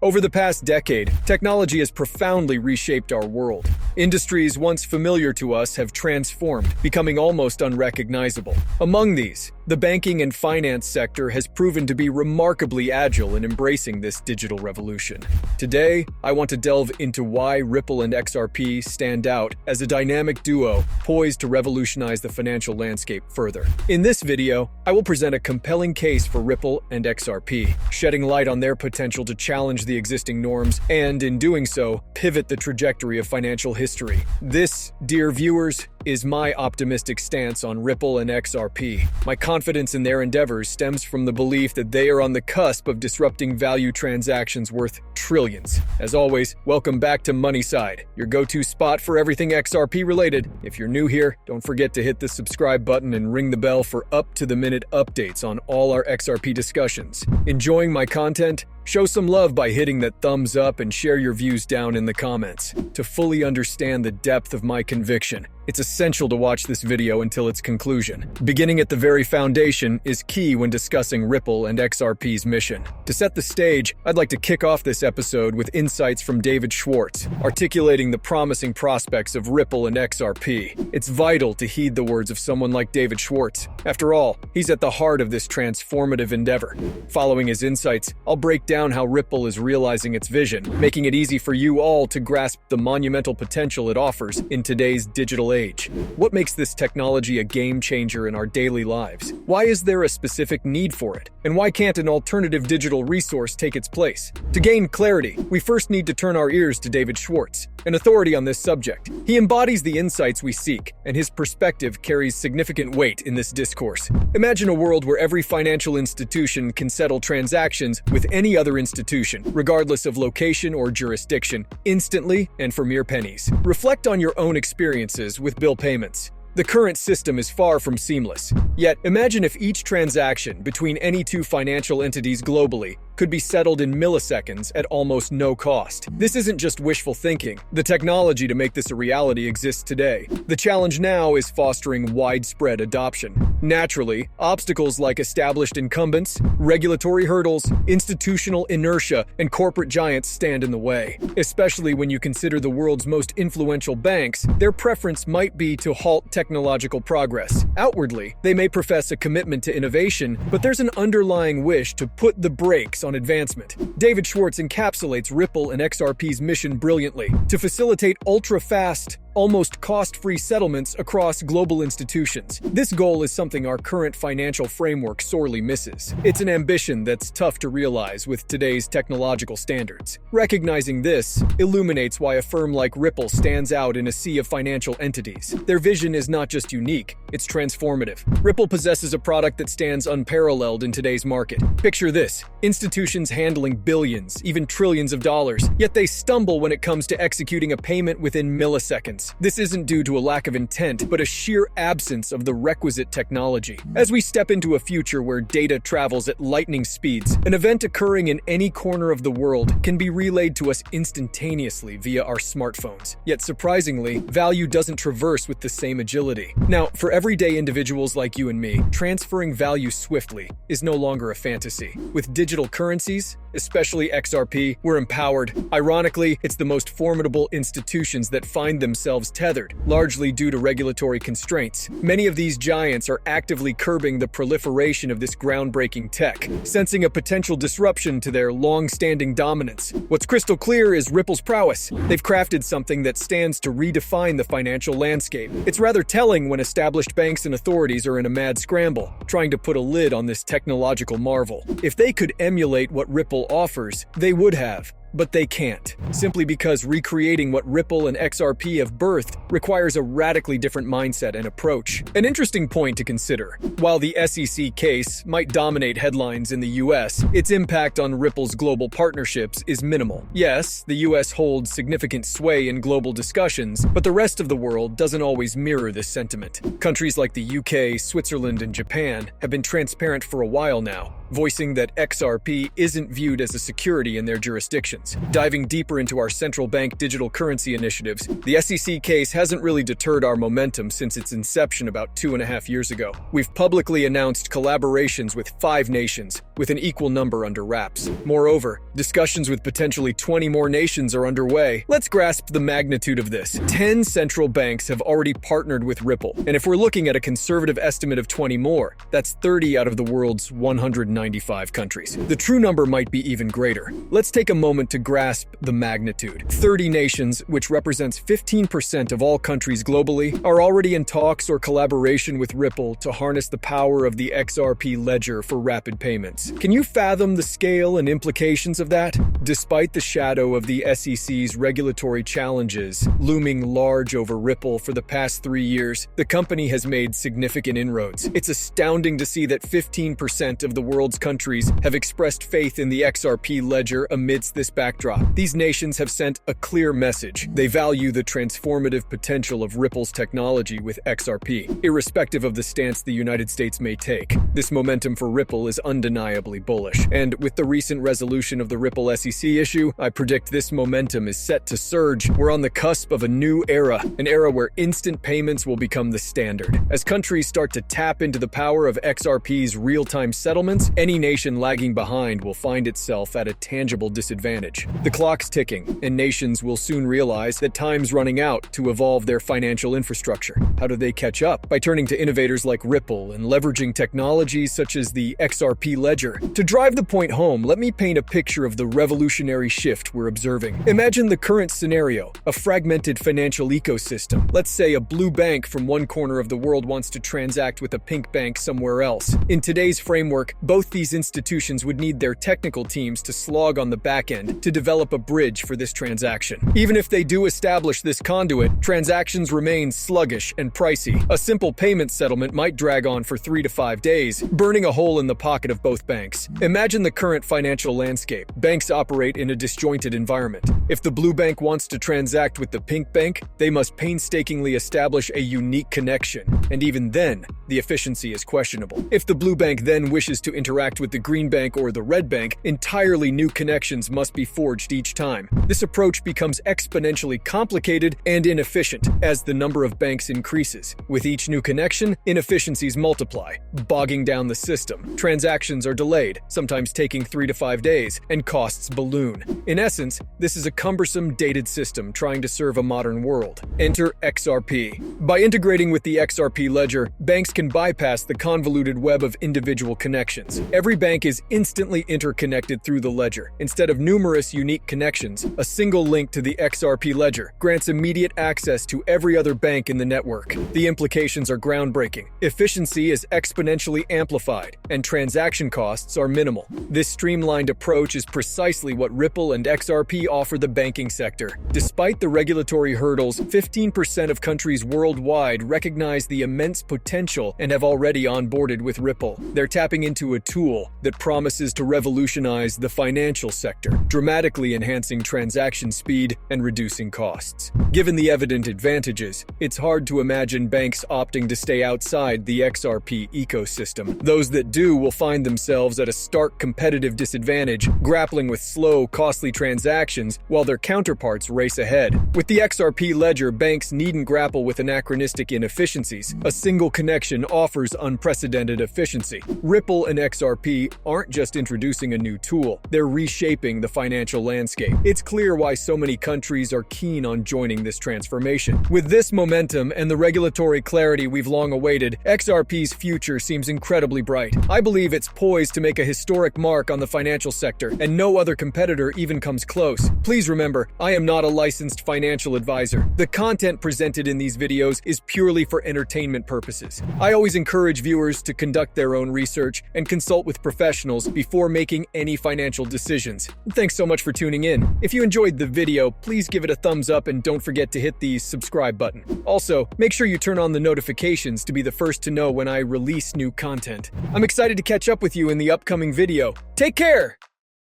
Over the past decade, technology has profoundly reshaped our world. Industries once familiar to us have transformed, becoming almost unrecognizable. Among these, the banking and finance sector has proven to be remarkably agile in embracing this digital revolution. Today, I want to delve into why Ripple and XRP stand out as a dynamic duo poised to revolutionize the financial landscape further. In this video, I will present a compelling case for Ripple and XRP, shedding light on their potential to challenge the existing norms and, in doing so, pivot the trajectory of financial history. This, dear viewers, is my optimistic stance on Ripple and XRP. My confidence in their endeavors stems from the belief that they are on the cusp of disrupting value transactions worth trillions. As always, welcome back to Money Side, your go-to spot for everything XRP related. If you're new here, don't forget to hit the subscribe button and ring the bell for up-to-the-minute updates on all our XRP discussions. Enjoying my content? Show some love by hitting that thumbs up and share your views down in the comments. To fully understand the depth of my conviction, it's essential to watch this video until its conclusion. Beginning at the very foundation is key when discussing Ripple and XRP's mission. To set the stage, I'd like to kick off this episode with insights from David Schwartz, articulating the promising prospects of Ripple and XRP. It's vital to heed the words of someone like David Schwartz. After all, he's at the heart of this transformative endeavor. Following his insights, I'll break down how Ripple is realizing its vision, making it easy for you all to grasp the monumental potential it offers in today's digital age. What makes this technology a game changer in our daily lives? Why is there a specific need for it? And why can't an alternative digital resource take its place? To gain clarity, we first need to turn our ears to David Schwartz, an authority on this subject. He embodies the insights we seek, and his perspective carries significant weight in this discourse. Imagine a world where every financial institution can settle transactions with any other institution, regardless of location or jurisdiction, instantly and for mere pennies. Reflect on your own experiences with bill payments. The current system is far from seamless. Yet, imagine if each transaction between any two financial entities globally could be settled in milliseconds at almost no cost. This isn't just wishful thinking. The technology to make this a reality exists today. The challenge now is fostering widespread adoption. Naturally, obstacles like established incumbents, regulatory hurdles, institutional inertia, and corporate giants stand in the way. Especially when you consider the world's most influential banks, their preference might be to halt technological progress. Outwardly, they may profess a commitment to innovation, but there's an underlying wish to put the brakes on advancement. David Schwartz encapsulates Ripple and XRP's mission brilliantly: to facilitate ultra-fast, almost cost-free settlements across global institutions. This goal is something our current financial framework sorely misses. It's an ambition that's tough to realize with today's technological standards. Recognizing this illuminates why a firm like Ripple stands out in a sea of financial entities. Their vision is not just unique, it's transformative. Ripple possesses a product that stands unparalleled in today's market. Picture this: institutions handling billions, even trillions of dollars, yet they stumble when it comes to executing a payment within milliseconds. This isn't due to a lack of intent, but a sheer absence of the requisite technology. As we step into a future where data travels at lightning speeds, an event occurring in any corner of the world can be relayed to us instantaneously via our smartphones. Yet surprisingly, value doesn't traverse with the same agility. Now, for everyday individuals like you and me, transferring value swiftly is no longer a fantasy. With digital currencies, especially XRP, we're empowered. Ironically, it's the most formidable institutions that find themselves tethered, largely due to regulatory constraints. Many of these giants are actively curbing the proliferation of this groundbreaking tech, sensing a potential disruption to their long-standing dominance. What's crystal clear is Ripple's prowess. They've crafted something that stands to redefine the financial landscape. It's rather telling when established banks and authorities are in a mad scramble, trying to put a lid on this technological marvel. If they could emulate what Ripple offers, they would have. But they can't, simply because recreating what Ripple and XRP have birthed requires a radically different mindset and approach. An interesting point to consider: while the SEC case might dominate headlines in the US, its impact on Ripple's global partnerships is minimal. Yes, the US holds significant sway in global discussions, but the rest of the world doesn't always mirror this sentiment. Countries like the UK, Switzerland, and Japan have been transparent for a while now, voicing that XRP isn't viewed as a security in their jurisdictions. Diving deeper into our central bank digital currency initiatives, the SEC case hasn't really deterred our momentum since its inception about 2.5 years ago. We've publicly announced collaborations with 5 nations, with an equal number under wraps. Moreover, discussions with potentially 20 more nations are underway. Let's grasp the magnitude of this. 10 central banks have already partnered with Ripple, and if we're looking at a conservative estimate of 20 more, that's 30 out of the world's 195 countries. The true number might be even greater. Let's take a moment to grasp the magnitude. 30 nations, which represents 15% of all countries globally, are already in talks or collaboration with Ripple to harness the power of the XRP ledger for rapid payments. Can you fathom the scale and implications of that? Despite the shadow of the SEC's regulatory challenges looming large over Ripple for the past 3 years, the company has made significant inroads. It's astounding to see that 15% of the world's countries have expressed faith in the XRP ledger amidst this backdrop. These nations have sent a clear message. They value the transformative potential of Ripple's technology with XRP, irrespective of the stance the United States may take. This momentum for Ripple is undeniably bullish, and with the recent resolution of the Ripple SEC issue, I predict this momentum is set to surge. We're on the cusp of a new era, an era where instant payments will become the standard. As countries start to tap into the power of XRP's real-time settlements, any nation lagging behind will find itself at a tangible disadvantage. The clock's ticking, and nations will soon realize that time's running out to evolve their financial infrastructure. How do they catch up? By turning to innovators like Ripple and leveraging technologies such as the XRP ledger. To drive the point home, let me paint a picture of the revolutionary shift we're observing. Imagine the current scenario, a fragmented financial ecosystem. Let's say a blue bank from one corner of the world wants to transact with a pink bank somewhere else. In today's framework, both these institutions would need their technical teams to slog on the back end to develop a bridge for this transaction. Even if they do establish this conduit, transactions remain sluggish and pricey. A simple payment settlement might drag on for 3 to 5 days, burning a hole in the pocket of both banks. Imagine the current financial landscape. Banks operate in a disjointed environment. If the blue bank wants to transact with the pink bank, they must painstakingly establish a unique connection, and even then, the efficiency is questionable. If the blue bank then wishes to interact with the green bank or the red bank, entirely new connections must be forged each time. This approach becomes exponentially complicated and inefficient as the number of banks increases. With each new connection, inefficiencies multiply, bogging down the system. Transactions are delayed, sometimes taking 3 to 5 days, and costs balloon. In essence, this is a cumbersome, dated system trying to serve a modern world. Enter XRP. By integrating with the XRP ledger, banks can bypass the convoluted web of individual connections. Every bank is instantly interconnected through the ledger. Instead of numerous unique connections, a single link to the XRP ledger grants immediate access to every other bank in the network. The implications are groundbreaking. Efficiency is exponentially amplified, and transaction costs are minimal. This streamlined approach is precisely what Ripple and XRP offer the banking sector. Despite the regulatory hurdles, 15% of countries worldwide recognize the immense potential and have already onboarded with Ripple. They're tapping into a tool that promises to revolutionize the financial sector, dramatically enhancing transaction speed and reducing costs. Given the evident advantages, it's hard to imagine banks opting to stay outside the XRP ecosystem. Those that do will find themselves at a stark competitive disadvantage, grappling with slow, costly transactions while their counterparts race ahead. With the XRP ledger, banks needn't grapple with anachronistic inefficiencies. A single connection offers unprecedented efficiency. Ripple and XRP aren't just introducing a new tool, they're reshaping the financial landscape. It's clear why so many countries are keen on joining this transformation. With this momentum and the regulatory clarity we've long awaited, XRP's future seems incredibly bright. I believe it's poised to make a historic mark on the financial sector, and no other competitor even comes close. Please remember, I am not a licensed financial advisor. The content presented in these videos is purely for entertainment purposes. I always encourage viewers to conduct their own research and consult with professionals before making any financial decisions. Thanks so much for tuning in. If you enjoyed the video, please give it a thumbs up and don't forget to hit the subscribe button. Also, make sure you turn on the notifications to be the first to know when I release new content. I'm excited to catch up with you in the upcoming video. Take care!